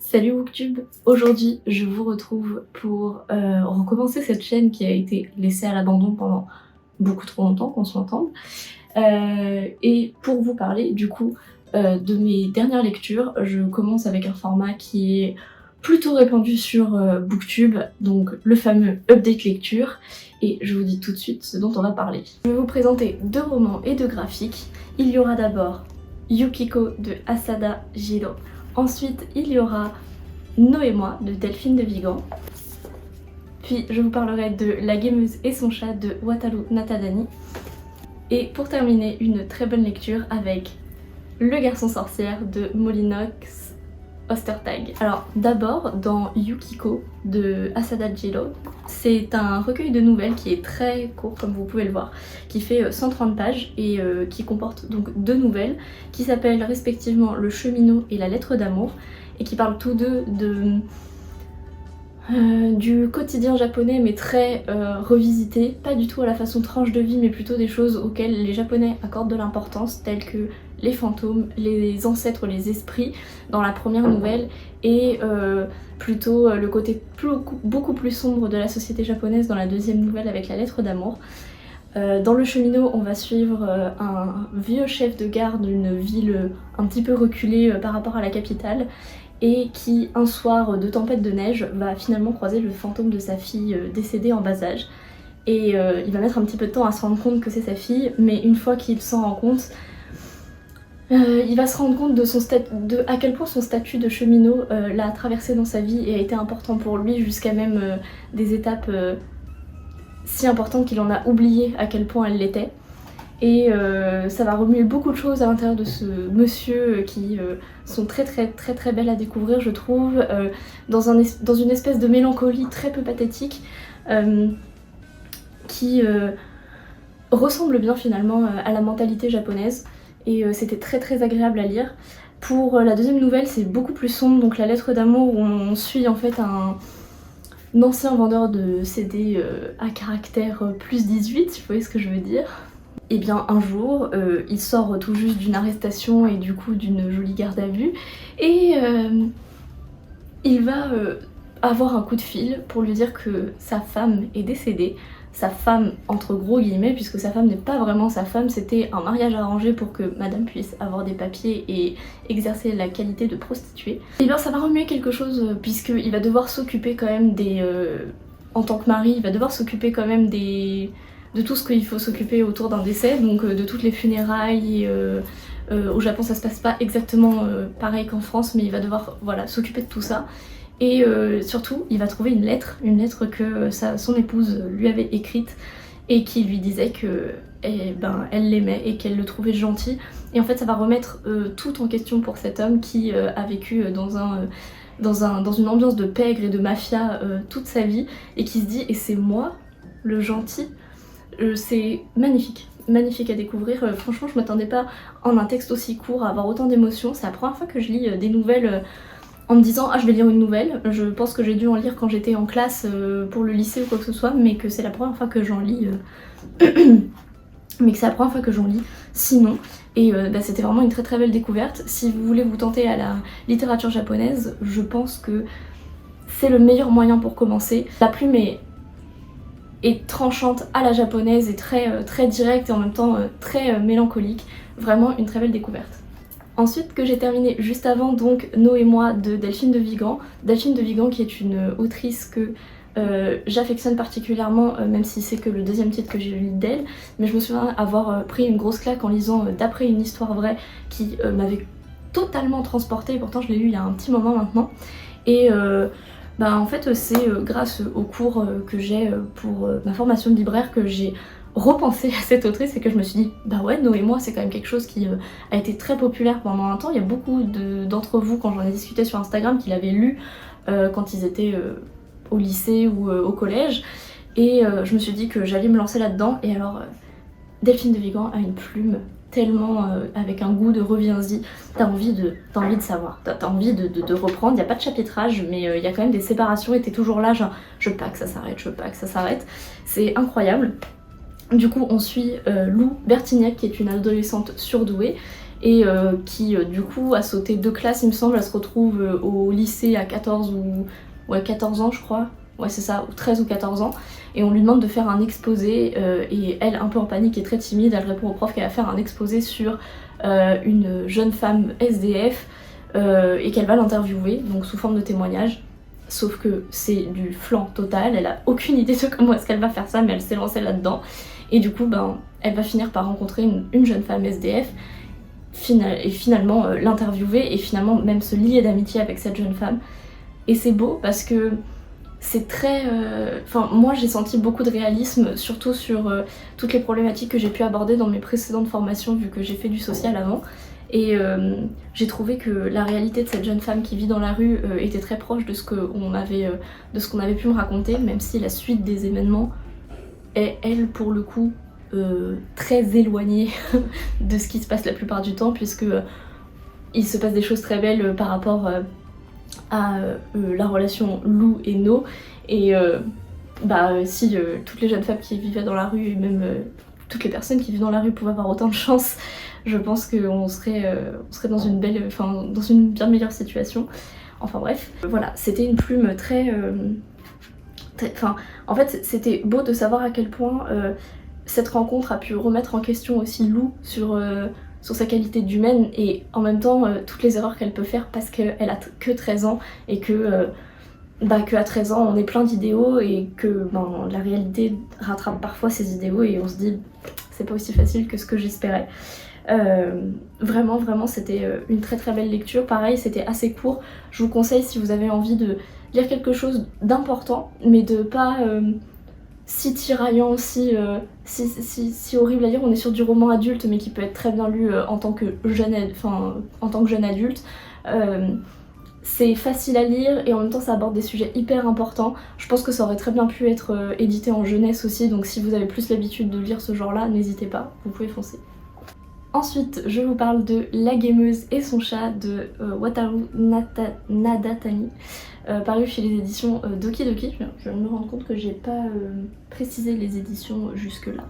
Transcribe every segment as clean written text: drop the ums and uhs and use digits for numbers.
Salut Booktube. Aujourd'hui je vous retrouve pour recommencer cette chaîne qui a été laissée à l'abandon pendant beaucoup trop longtemps, qu'on s'entende, et pour vous parler du coup de mes dernières lectures. Je commence avec un format qui est plutôt répandu sur Booktube, donc le fameux update lecture, et je vous dis tout de suite ce dont on va parler. Je vais vous présenter 2 romans et 2 graphiques. Il y aura d'abord Yukiko de Asada Jiro. Ensuite, il y aura Nos et moi de Delphine de Vigan. Puis je vous parlerai de La gameuse et son chat de Wataru Natadani. Et pour terminer, une très bonne lecture avec Le garçon sorcière de Molinox Ostertag. Alors d'abord, dans Yukiko de Asada Jiro, c'est un recueil de nouvelles qui est très court comme vous pouvez le voir, qui fait 130 pages et qui comporte donc 2 nouvelles qui s'appellent respectivement Le cheminot et La lettre d'amour, et qui parlent tous deux du quotidien japonais, mais très revisité, pas du tout à la façon tranche de vie, mais plutôt des choses auxquelles les japonais accordent de l'importance, telles que les fantômes, les ancêtres, les esprits dans la première nouvelle, et plutôt le côté beaucoup plus sombre de la société japonaise dans la deuxième nouvelle avec La lettre d'amour. Dans Le cheminot, on va suivre un vieux chef de gare d'une ville un petit peu reculée par rapport à la capitale, et qui, un soir de tempête de neige, va finalement croiser le fantôme de sa fille décédée en bas âge. Et il va mettre un petit peu de temps à se rendre compte que c'est sa fille, mais une fois qu'il s'en rend compte, il va se rendre compte de à quel point son statut de cheminot l'a traversé dans sa vie et a été important pour lui, jusqu'à même des étapes si importantes qu'il en a oublié à quel point elle l'était. Et ça va remuer beaucoup de choses à l'intérieur de ce monsieur qui sont très belles à découvrir, je trouve, dans une espèce de mélancolie très peu pathétique qui ressemble bien finalement à la mentalité japonaise, et c'était très agréable à lire. Pour la deuxième nouvelle, c'est beaucoup plus sombre, donc La lettre d'amour, où on suit en fait un ancien vendeur de CD à caractère plus 18, si vous voyez ce que je veux dire. Et bien un jour, il sort tout juste d'une arrestation et du coup d'une jolie garde à vue, et il va avoir un coup de fil pour lui dire que sa femme est décédée. Sa femme entre gros guillemets, puisque sa femme n'est pas vraiment sa femme, c'était un mariage arrangé pour que madame puisse avoir des papiers et exercer la qualité de prostituée. Et bien ça va remuer quelque chose, puisqu'il va devoir s'occuper quand même en tant que mari, il va devoir s'occuper quand même de tout ce qu'il faut s'occuper autour d'un décès, donc de toutes les funérailles. Au Japon ça se passe pas exactement pareil qu'en France, mais il va devoir s'occuper de tout ça. Et surtout il va trouver une lettre que son épouse lui avait écrite, et qui lui disait que elle l'aimait et qu'elle le trouvait gentil. Et en fait ça va remettre tout en question pour cet homme qui a vécu dans une ambiance de pègre et de mafia toute sa vie, et qui se dit « et c'est moi le gentil ?» C'est magnifique à découvrir. Franchement je m'attendais pas en un texte aussi court à avoir autant d'émotions. C'est la première fois que je lis des nouvelles en me disant « ah je vais lire une nouvelle ». Je pense que j'ai dû en lire quand j'étais en classe pour le lycée ou quoi que ce soit, mais que c'est la première fois que j'en lis sinon. Et c'était vraiment une très belle découverte. Si vous voulez vous tenter à la littérature japonaise, je pense que c'est le meilleur moyen pour commencer. La plume est tranchante à la japonaise, et très directe, et en même temps très mélancolique. Vraiment une très belle découverte. Ensuite, que j'ai terminé juste avant, donc Nos et moi de Delphine de Vigan. Delphine de Vigan qui est une autrice que j'affectionne particulièrement, même si c'est que le deuxième titre que j'ai lu d'elle, mais je me souviens avoir pris une grosse claque en lisant D'après une histoire vraie, qui m'avait totalement transportée. Pourtant je l'ai lu il y a un petit moment maintenant, et en fait c'est grâce aux cours que j'ai pour ma formation de libraire que j'ai repensé à cette autrice, et que je me suis dit bah ouais, Nos et moi c'est quand même quelque chose qui a été très populaire pendant un temps. Il y a beaucoup d'entre vous, quand j'en ai discuté sur Instagram, qui l'avaient lu quand ils étaient au lycée ou au collège, et je me suis dit que j'allais me lancer là-dedans. Et alors Delphine de Vigan a une plume tellement avec un goût de reviens-y, t'as envie de savoir, t'as envie de reprendre. Il n'y a pas de chapitrage, mais il y a quand même des séparations, et t'es toujours là genre je veux pas que ça s'arrête, c'est incroyable. Du coup on suit Lou Bertignac, qui est une adolescente surdouée, et qui du coup a sauté 2 classes il me semble, elle se retrouve au lycée à 14 ou... ouais 14 ans je crois, ouais c'est ça, 13 ou 14 ans, et on lui demande de faire un exposé, et elle un peu en panique et très timide, elle répond au prof qu'elle va faire un exposé sur une jeune femme SDF et qu'elle va l'interviewer, donc sous forme de témoignage. Sauf que c'est du flan total, elle a aucune idée de comment est-ce qu'elle va faire ça, mais elle s'est lancée là-dedans. Et du coup, ben, elle va finir par rencontrer une jeune femme SDF, et finalement l'interviewer, et finalement même se lier d'amitié avec cette jeune femme. Et c'est beau parce que c'est très... Enfin, moi j'ai senti beaucoup de réalisme, surtout sur toutes les problématiques que j'ai pu aborder dans mes précédentes formations, vu que j'ai fait du social avant. Et j'ai trouvé que la réalité de cette jeune femme qui vit dans la rue était très proche de ce qu'on avait pu me raconter, même si la suite des événements est, elle, pour le coup, très éloignée de ce qui se passe la plupart du temps, puisque il se passe des choses très belles par rapport à la relation Lou et No. Et si toutes les jeunes femmes qui vivaient dans la rue, et même toutes les personnes qui vivent dans la rue pouvaient avoir autant de chance, je pense qu'on serait dans une belle, enfin dans une bien meilleure situation. Enfin bref, voilà, c'était une plume très... Enfin, en fait, c'était beau de savoir à quel point cette rencontre a pu remettre en question aussi Lou sur sa qualité d'humaine, et en même temps toutes les erreurs qu'elle peut faire parce qu'elle a que 13 ans et que qu'à 13 ans on est plein d'idéaux, et que la réalité rattrape parfois ces idéaux et on se dit c'est pas aussi facile que ce que j'espérais. Vraiment c'était une très très belle lecture. Pareil, c'était assez court. Je vous conseille, si vous avez envie de lire quelque chose d'important mais de pas si tiraillant, si horrible à lire. On est sur du roman adulte mais qui peut être très bien lu en tant que jeune adulte. C'est facile à lire et en même temps ça aborde des sujets hyper importants. Je pense que ça aurait très bien pu être édité en jeunesse aussi, donc si vous avez plus l'habitude de lire ce genre-là, n'hésitez pas, vous pouvez foncer. Ensuite, je vous parle de La Gameuse et son chat de Wataru Nadatani, paru chez les éditions Doki Doki. Je me rends compte que j'ai pas précisé les éditions jusque-là.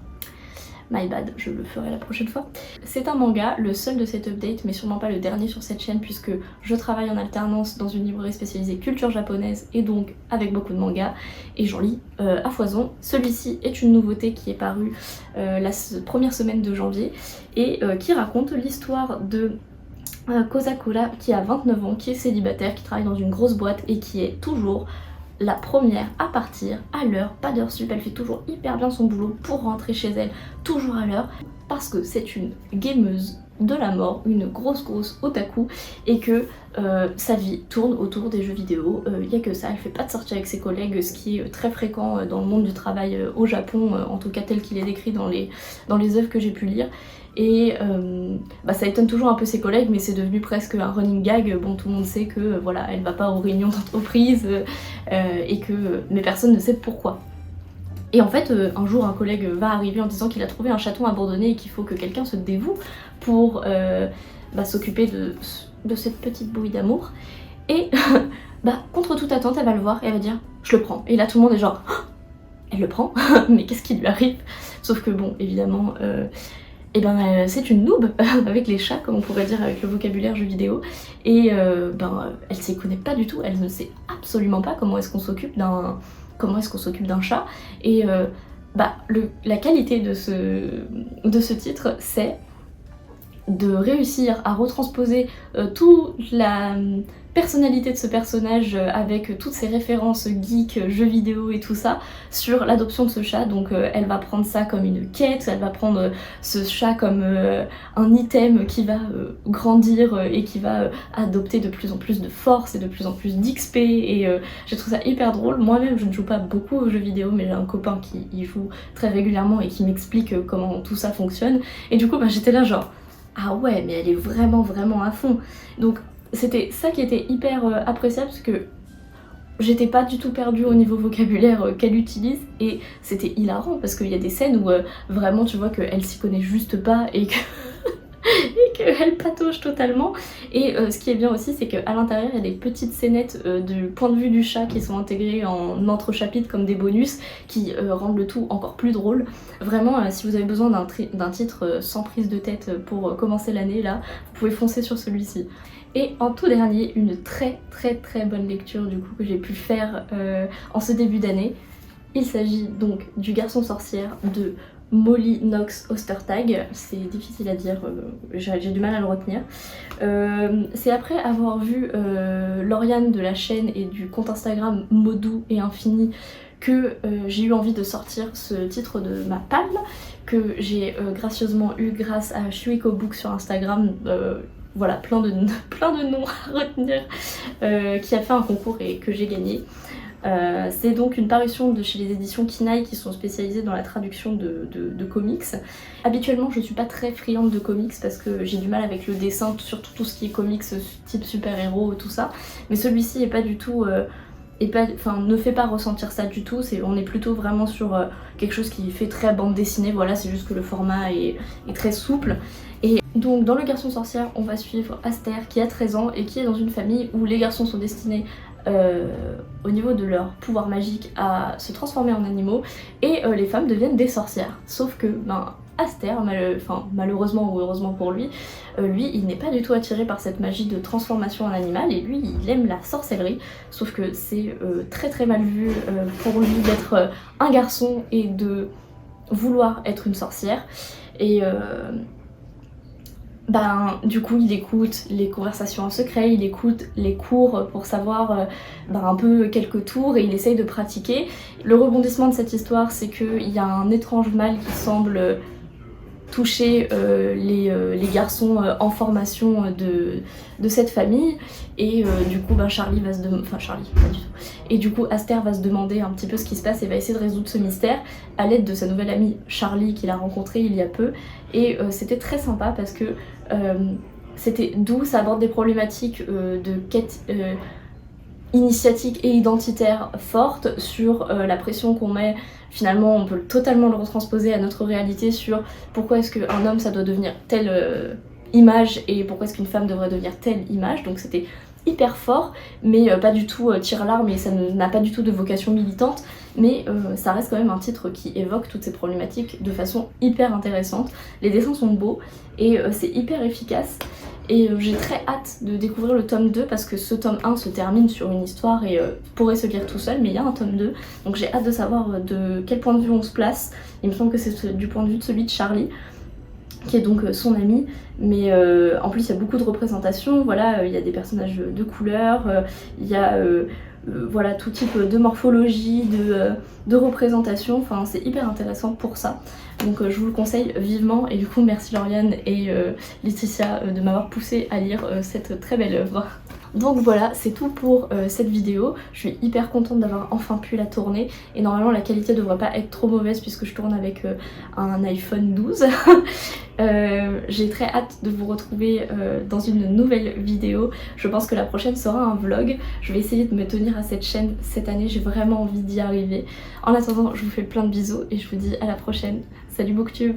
My bad, je le ferai la prochaine fois. C'est un manga, le seul de cette update, mais sûrement pas le dernier sur cette chaîne, puisque je travaille en alternance dans une librairie spécialisée culture japonaise, et donc avec beaucoup de mangas, et j'en lis à foison. Celui-ci est une nouveauté qui est parue la première semaine de janvier, et qui raconte l'histoire de Kozakura, qui a 29 ans, qui est célibataire, qui travaille dans une grosse boîte, et qui est toujours la première à partir à l'heure, pas d'heure sup. Elle fait toujours hyper bien son boulot pour rentrer chez elle toujours à l'heure, parce que c'est une gameuse de la mort, une grosse otaku, et que sa vie tourne autour des jeux vidéo. Il y a que ça, elle fait pas de sortie avec ses collègues, ce qui est très fréquent dans le monde du travail au Japon, en tout cas tel qu'il est décrit dans les œuvres que j'ai pu lire. Et ça étonne toujours un peu ses collègues, mais c'est devenu presque un running gag. Bon, tout le monde sait que voilà, elle va pas aux réunions d'entreprise, et que mais personne ne sait pourquoi. Et en fait, un jour, un collègue va arriver en disant qu'il a trouvé un chaton abandonné et qu'il faut que quelqu'un se dévoue pour s'occuper de cette petite bouille d'amour. Et contre toute attente, elle va le voir et elle va dire « je le prends ». Et là, tout le monde est genre oh, « elle le prend mais qu'est-ce qui lui arrive ?» Sauf que bon, évidemment... c'est une noob avec les chats, comme on pourrait dire avec le vocabulaire jeu vidéo, et elle s'y connaît pas du tout, elle ne sait absolument pas comment est-ce qu'on s'occupe d'un chat. Et la qualité de ce titre, c'est de réussir à retransposer toute la personnalité de ce personnage avec toutes ses références geeks, jeux vidéo et tout ça sur l'adoption de ce chat. Donc elle va prendre ça comme une quête, elle va prendre ce chat comme un item qui va grandir et qui va adopter de plus en plus de force et de plus en plus d'XP, et j'ai trouvé ça hyper drôle. Moi-même je ne joue pas beaucoup aux jeux vidéo, mais j'ai un copain qui y joue très régulièrement et qui m'explique comment tout ça fonctionne, et du coup j'étais là genre ah ouais, mais elle est vraiment à fond. Donc c'était ça qui était hyper appréciable, parce que j'étais pas du tout perdue au niveau vocabulaire qu'elle utilise, et c'était hilarant parce qu'il y a des scènes où vraiment tu vois qu'elle s'y connaît juste pas et qu'elle patauge totalement. Et ce qui est bien aussi, c'est qu'à l'intérieur il y a des petites scénettes du point de vue du chat qui sont intégrées en entre-chapitres comme des bonus qui rendent le tout encore plus drôle. Vraiment, si vous avez besoin d'un titre sans prise de tête pour commencer l'année, là, vous pouvez foncer sur celui-ci. Et en tout dernier, une très bonne lecture du coup que j'ai pu faire en ce début d'année. Il s'agit donc du Garçon sorcière de Molly Knox Ostertag, c'est difficile à dire, j'ai du mal à le retenir. C'est après avoir vu Lauriane de la chaîne et du compte Instagram Modou et Infini que j'ai eu envie de sortir ce titre de ma palme, que j'ai gracieusement eu grâce à Shuiko Book sur Instagram. Voilà, plein de noms à retenir, qui a fait un concours et que j'ai gagné. C'est donc une parution de chez les éditions Kinaï qui sont spécialisées dans la traduction de comics. Habituellement je suis pas très friande de comics parce que j'ai du mal avec le dessin, surtout tout ce qui est comics type super-héros tout ça, mais celui-ci est pas du tout... ne fait pas ressentir ça du tout, on est plutôt vraiment sur quelque chose qui fait très bande dessinée, voilà, c'est juste que le format est très souple. Et donc dans Le Garçon sorcière, on va suivre Aster qui a 13 ans et qui est dans une famille où les garçons sont destinés au niveau de leur pouvoir magique à se transformer en animaux et les femmes deviennent des sorcières. Sauf que Aster, malheureusement ou heureusement pour lui, il n'est pas du tout attiré par cette magie de transformation en animal et lui il aime la sorcellerie, sauf que c'est très mal vu pour lui d'être un garçon et de vouloir être une sorcière. Et du coup il écoute les conversations en secret, il écoute les cours pour savoir un peu quelques tours et il essaye de pratiquer. Le rebondissement de cette histoire, c'est qu'il y a un étrange mal qui semble toucher les garçons en formation de cette famille et du coup Charlie va se demander... Enfin Charlie, pas du tout. Et du coup Aster va se demander un petit peu ce qui se passe et va essayer de résoudre ce mystère à l'aide de sa nouvelle amie Charlie qu'il a rencontrée il y a peu. Et c'était très sympa parce que c'était doux, ça aborde des problématiques de quête initiatique et identitaire forte sur la pression qu'on met. Finalement on peut totalement le retransposer à notre réalité sur pourquoi est-ce qu'un homme ça doit devenir telle image et pourquoi est-ce qu'une femme devrait devenir telle image. Donc c'était hyper fort mais pas du tout tire-larme et ça n'a pas du tout de vocation militante, mais ça reste quand même un titre qui évoque toutes ces problématiques de façon hyper intéressante. Les dessins sont beaux et c'est hyper efficace. Et j'ai très hâte de découvrir le tome 2 parce que ce tome 1 se termine sur une histoire et pourrait se lire tout seul, mais il y a un tome 2, donc j'ai hâte de savoir de quel point de vue on se place. Il me semble que c'est du point de vue de celui de Charlie, qui est donc son ami, mais en plus il y a beaucoup de représentations, voilà, il y a des personnages de couleur, il y a voilà, tout type de morphologie, de représentation, enfin c'est hyper intéressant pour ça. Donc je vous le conseille vivement et du coup merci Lauriane et Laetitia de m'avoir poussé à lire cette très belle œuvre. Donc voilà, c'est tout pour cette vidéo. Je suis hyper contente d'avoir enfin pu la tourner et normalement la qualité devrait pas être trop mauvaise puisque je tourne avec un iPhone 12. J'ai très hâte de vous retrouver dans une nouvelle vidéo. Je pense que la prochaine sera un vlog. Je vais essayer de me tenir à cette chaîne cette année, j'ai vraiment envie d'y arriver. En attendant, je vous fais plein de bisous et je vous dis à la prochaine. Salut Booktube!